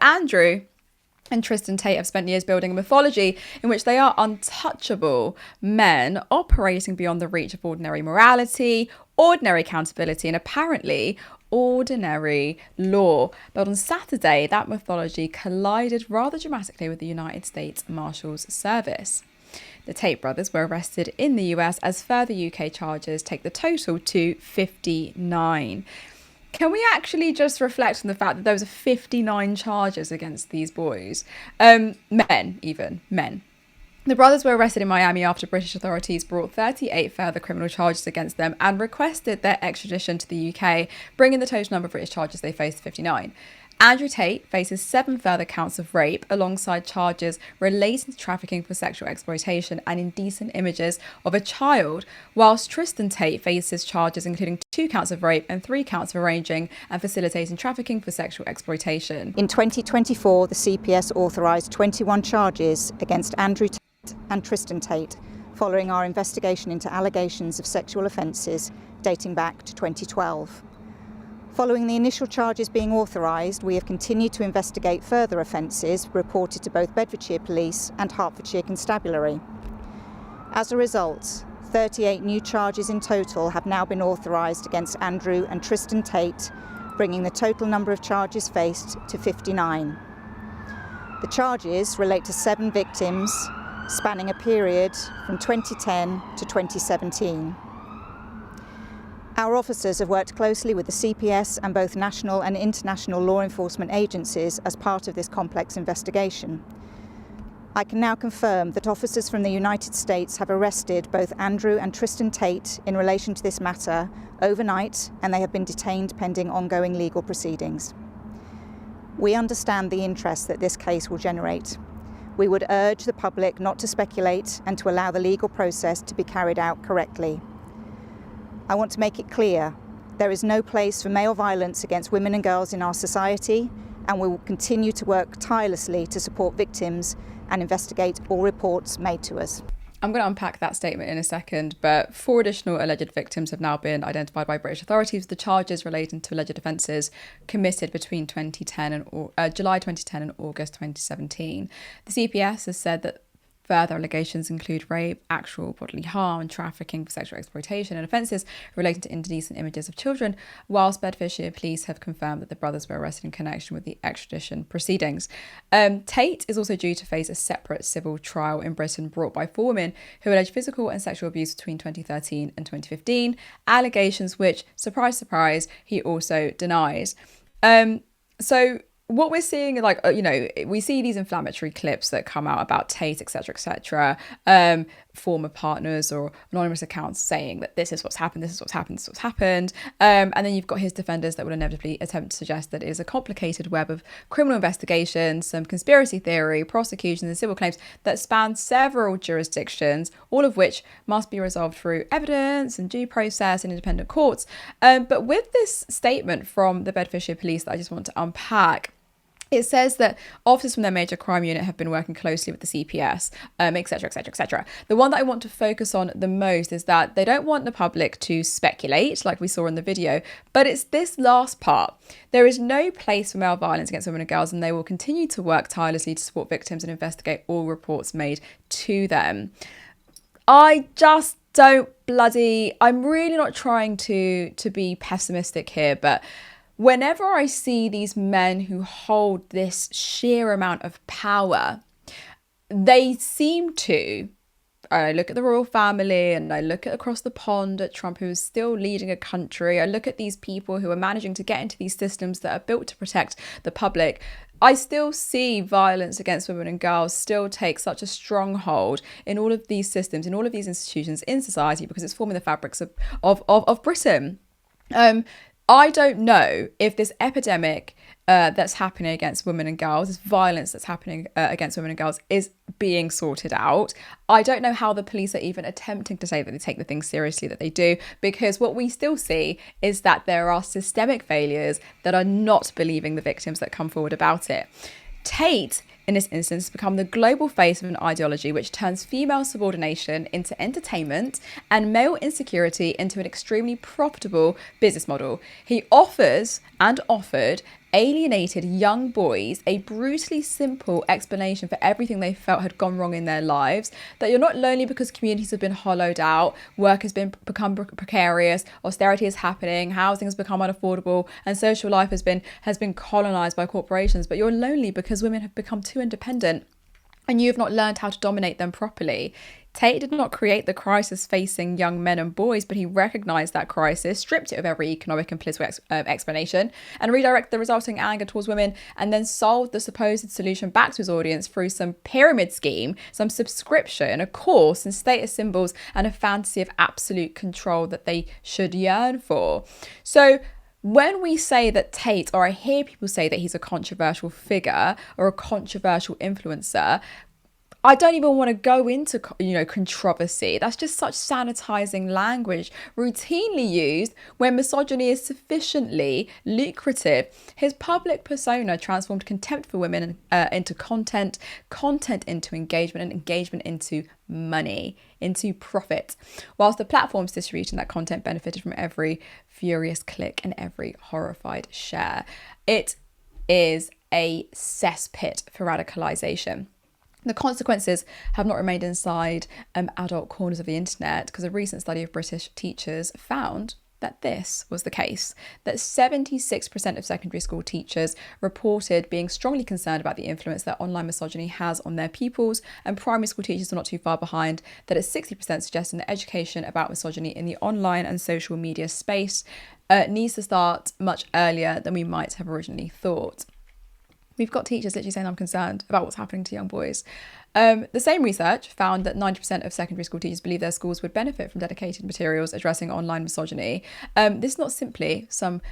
Andrew and Tristan Tate have spent years building a mythology in which they are untouchable men operating beyond the reach of ordinary morality, ordinary accountability, and apparently ordinary law. But on Saturday, that mythology collided rather dramatically with the United States Marshals Service. The Tate brothers were arrested in the US as further UK charges take the total to 59. Can we actually just reflect on the fact that there was 59 charges against these boys? Men. The brothers were arrested in Miami after British authorities brought 38 further criminal charges against them and requested their extradition to the UK, bringing the total number of British charges they faced to 59. Andrew Tate faces 7 further counts of rape alongside charges relating to trafficking for sexual exploitation and indecent images of a child, whilst Tristan Tate faces charges including 2 counts of rape and 3 counts of arranging and facilitating trafficking for sexual exploitation. In 2024, the CPS authorised 21 charges against Andrew Tate and Tristan Tate following our investigation into allegations of sexual offences dating back to 2012. Following the initial charges being authorised, we have continued to investigate further offences reported to both Bedfordshire Police and Hertfordshire Constabulary. As a result, 38 new charges in total have now been authorised against Andrew and Tristan Tate, bringing the total number of charges faced to 59. The charges relate to 7 victims, spanning a period from 2010 to 2017. Our officers have worked closely with the CPS and both national and international law enforcement agencies as part of this complex investigation. I can now confirm that officers from the United States have arrested both Andrew and Tristan Tate in relation to this matter overnight, and they have been detained pending ongoing legal proceedings. We understand the interest that this case will generate. We would urge the public not to speculate and to allow the legal process to be carried out correctly. I want to make it clear, there is no place for male violence against women and girls in our society, and we will continue to work tirelessly to support victims and investigate all reports made to us. I'm going to unpack that statement in a second, but 4 additional alleged victims have now been identified by British authorities with the charges relating to alleged offences committed between July 2010 and August 2017. The CPS has said that further allegations include rape, actual bodily harm, and trafficking for sexual exploitation and offences relating to indecent images of children, whilst Bedfordshire Police have confirmed that the brothers were arrested in connection with the extradition proceedings. Tate is also due to face a separate civil trial in Britain brought by 4 women who alleged physical and sexual abuse between 2013 and 2015, allegations which, surprise, surprise, he also denies. So what we're seeing, we see these inflammatory clips that come out about Tate, etc., former partners or anonymous accounts saying that this is what's happened, and then you've got his defenders that will inevitably attempt to suggest that it is a complicated web of criminal investigations, some conspiracy theory, prosecutions and civil claims that span several jurisdictions, all of which must be resolved through evidence and due process and independent courts. But with this statement from the Bedfordshire Police that I just want to unpack, it says that officers from their major crime unit have been working closely with the CPS, etc. The one that I want to focus on the most is that they don't want the public to speculate, like we saw in the video, but it's this last part. There is no place for male violence against women and girls, and they will continue to work tirelessly to support victims and investigate all reports made to them. I just don't I'm really not trying to be pessimistic here, but whenever I see these men who hold this sheer amount of power, they seem to, I look at the royal family and I look at across the pond at Trump, who is still leading a country. I look at these people who are managing to get into these systems that are built to protect the public. I still see violence against women and girls still take such a stronghold in all of these systems, in all of these institutions in society, because it's forming the fabrics of Britain. I don't know if this epidemic that's happening against women and girls, this violence that's happening against women and girls is being sorted out. I don't know how the police are even attempting to say that they take the things seriously that they do, because what we still see is that there are systemic failures that are not believing the victims that come forward about it. Tate, in this instance, has become the global face of an ideology which turns female subordination into entertainment and male insecurity into an extremely profitable business model. He offers and offered alienated young boys a brutally simple explanation for everything they felt had gone wrong in their lives, that you're not lonely because communities have been hollowed out, work has become precarious, austerity is happening, housing has become unaffordable, and social life has been colonized by corporations, but you're lonely because women have become too independent and you have not learned how to dominate them properly. Tate did not create the crisis facing young men and boys, but he recognised that crisis, stripped it of every economic and political explanation, and redirected the resulting anger towards women, and then sold the supposed solution back to his audience through some pyramid scheme, some subscription, a course, and status symbols, and a fantasy of absolute control that they should yearn for. So, when we say that Tate, or I hear people say that he's a controversial figure or a controversial influencer, I don't even want to go into, controversy. That's just such sanitizing language routinely used when misogyny is sufficiently lucrative. His public persona transformed contempt for women into content into engagement, and engagement into money, into profit, whilst the platforms distributing that content benefited from every furious click and every horrified share. It is a cesspit for radicalization. The consequences have not remained inside adult corners of the internet, because a recent study of British teachers found that this was the case, that 76% of secondary school teachers reported being strongly concerned about the influence that online misogyny has on their pupils, and primary school teachers are not too far behind, that at 60% suggesting that education about misogyny in the online and social media space needs to start much earlier than we might have originally thought. We've got teachers literally saying, I'm concerned about what's happening to young boys. The same research found that 90% of secondary school teachers believe their schools would benefit from dedicated materials addressing online misogyny. This is not simply some,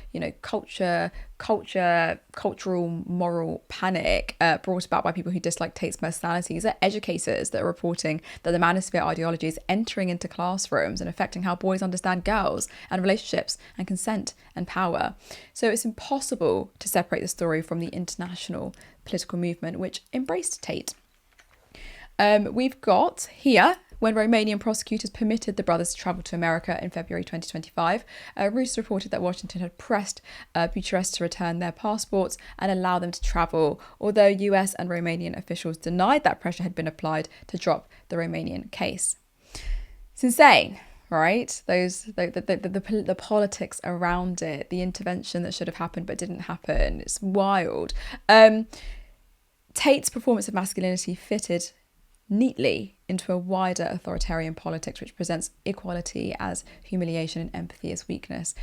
cultural, moral panic brought about by people who dislike Tate's personality. These are educators that are reporting that the manosphere ideology is entering into classrooms and affecting how boys understand girls and relationships and consent and power. So it's impossible to separate the story from the international political movement which embraced Tate. We've got here, when Romanian prosecutors permitted the brothers to travel to America in February 2025, Reuters reported that Washington had pressed Bucharest to return their passports and allow them to travel, although US and Romanian officials denied that pressure had been applied to drop the Romanian case. It's insane, right? The politics around it, the intervention that should have happened but didn't happen. It's wild. Tate's performance of masculinity fitted neatly into a wider authoritarian politics which presents equality as humiliation and empathy as weakness,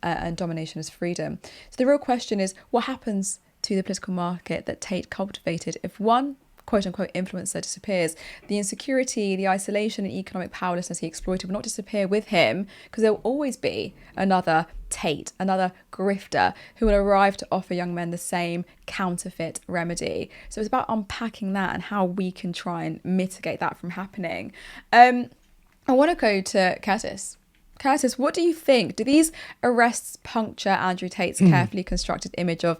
and domination as freedom. So the real question is, what happens to the political market that Tate cultivated if one quote-unquote influencer disappears? The insecurity, the isolation and economic powerlessness he exploited will not disappear with him, because there will always be another Tate, another grifter, who will arrive to offer young men the same counterfeit remedy. So it's about unpacking that and how we can try and mitigate that from happening. I want to go to Curtis. Curtis, what do you think? Do these arrests puncture Andrew Tate's carefully constructed image of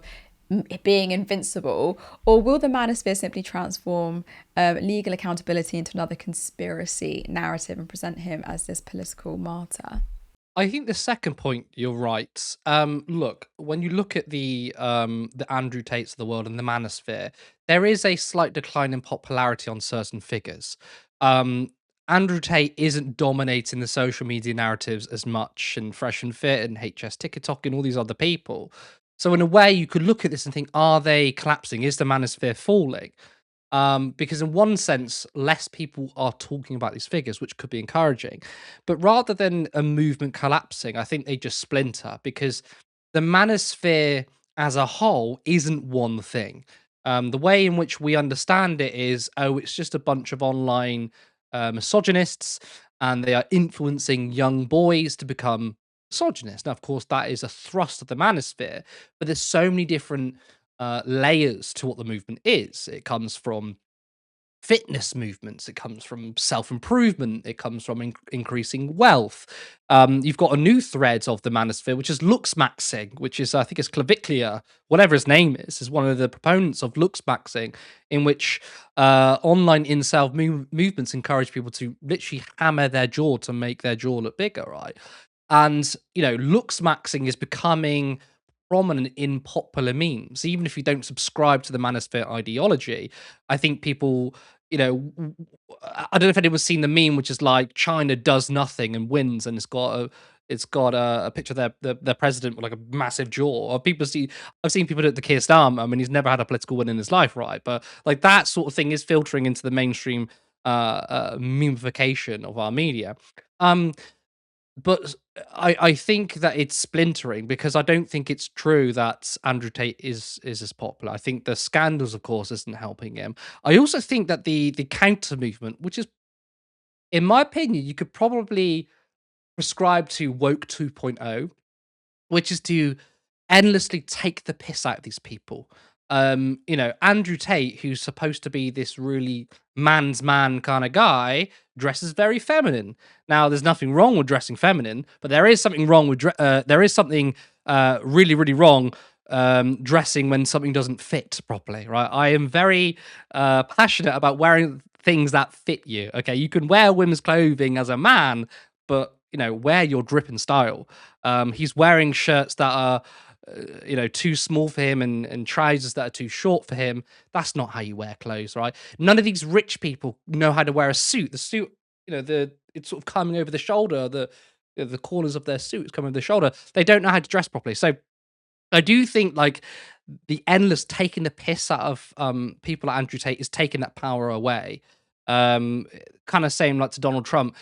being invincible, or will the manosphere simply transform legal accountability into another conspiracy narrative and present him as this political martyr? I think the second point, you're right. Look, when you look at the Andrew Tates of the world and the manosphere, there is a slight decline in popularity on certain figures. Andrew Tate isn't dominating the social media narratives as much, and Fresh and Fit and HS TikTok and all these other people. So in a way, you could look at this and think, are they collapsing? Is the manosphere falling? Because in one sense, less people are talking about these figures, which could be encouraging. But rather than a movement collapsing, I think they just splinter, because the manosphere as a whole isn't one thing. The way in which we understand it is, oh, it's just a bunch of online misogynists, and they are influencing young boys to become misogynist. Now, of course, that is a thrust of the manosphere, but there's so many different layers to what the movement is. It comes from fitness movements, it comes from self-improvement, it comes from increasing wealth. You've got a new thread of the manosphere, which is looks maxing, which is, I think it's Claviclia, whatever his name is one of the proponents of looks maxing, in which online incel movements encourage people to literally hammer their jaw to make their jaw look bigger, right? And, looks maxing is becoming prominent in popular memes, even if you don't subscribe to the manosphere ideology. I think people, I don't know if anyone's seen the meme, which is like China does nothing and wins, and it's got a picture of their president with like a massive jaw. Or I've seen people do it to Keir Starmer. I mean, he's never had a political win in his life, right? But like that sort of thing is filtering into the mainstream memification of our media. Um, but I think that it's splintering because I don't think it's true that Andrew Tate is as popular. I think the scandals, of course, isn't helping him. I also think that the counter movement, which is, in my opinion, you could probably prescribe to woke 2.0, which is to endlessly take the piss out of these people. Andrew Tate, who's supposed to be this really man's man kind of guy, dresses very feminine. Now, there's nothing wrong with dressing feminine, but there is something wrong with there is something really, really wrong dressing when something doesn't fit properly. Right? I am very passionate about wearing things that fit you. Okay, you can wear women's clothing as a man, but wear your drip and style. He's wearing shirts that are too small for him and trousers that are too short for him. That's not how you wear clothes, right? None of these rich people know how to wear a suit. The suit, it's sort of coming over the shoulder. The corners of their suit is coming over the shoulder. They don't know how to dress properly. So I do think like the endless taking the piss out of people like Andrew Tate is taking that power away. Kind of same like to Donald Trump,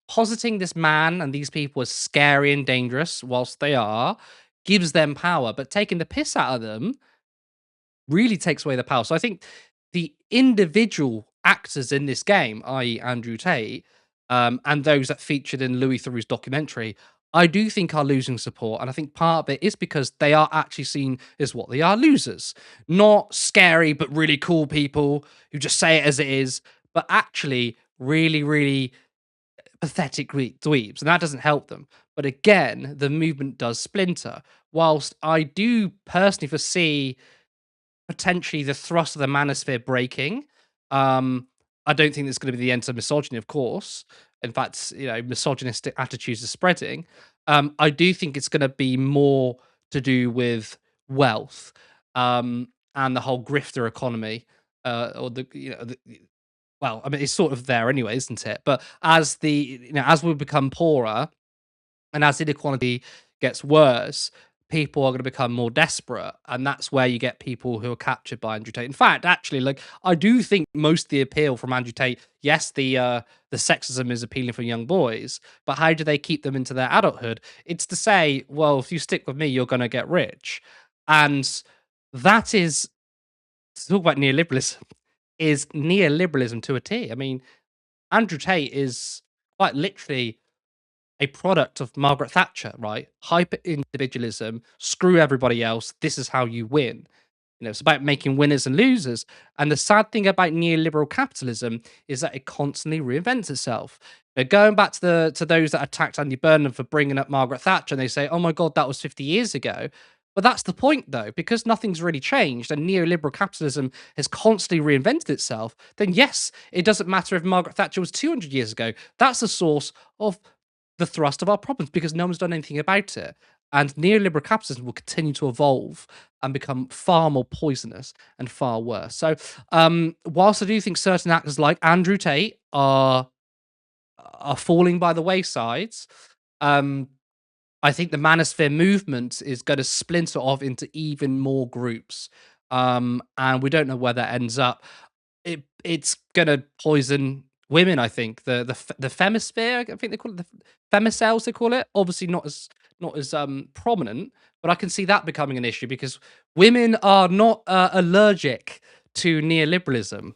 positing this man and these people as scary and dangerous, whilst they are, gives them power, but taking the piss out of them really takes away the power. So I think the individual actors in this game, i.e., Andrew Tate, and those that featured in Louis Theroux's documentary, I do think are losing support. And I think part of it is because they are actually seen as what they are, losers. Not scary, but really cool people who just say it as it is, but actually really, really pathetic dweebs, and that doesn't help them. But again, the movement does splinter. Whilst I do personally foresee potentially the thrust of the manosphere breaking, I don't think it's going to be the end of misogyny, of course. In fact, misogynistic attitudes are spreading. I do think it's going to be more to do with wealth and the whole grifter economy, or well, I mean, it's sort of there anyway, isn't it? But as we become poorer and as inequality gets worse, people are going to become more desperate, and that's where you get people who are captured by Andrew Tate. In fact, actually, like I do think most of the appeal from Andrew Tate, yes, the sexism is appealing for young boys, but how do they keep them into their adulthood? It's to say, well, if you stick with me, you're going to get rich, and that is, to talk about neoliberalism, is neoliberalism to a T. I mean, Andrew Tate is quite literally a product of Margaret Thatcher, right? Hyper individualism, screw everybody else. This is how you win. It's about making winners and losers. And the sad thing about neoliberal capitalism is that it constantly reinvents itself. Going back to those that attacked Andy Burnham for bringing up Margaret Thatcher, and they say, "Oh my God, that was 50 years ago." But that's the point, though, because nothing's really changed, and neoliberal capitalism has constantly reinvented itself. Then yes, it doesn't matter if Margaret Thatcher was 200 years ago. That's the source of the thrust of our problems because no one's done anything about it. And neoliberal capitalism will continue to evolve and become far more poisonous and far worse. So, whilst I do think certain actors like Andrew Tate are falling by the waysides, um, I think the manosphere movement is going to splinter off into even more groups, and we don't know where that ends up. It's going to poison women. I think the femisphere. I think they call it the femicels. They call it. Obviously, not as prominent, but I can see that becoming an issue because women are not allergic to neoliberalism.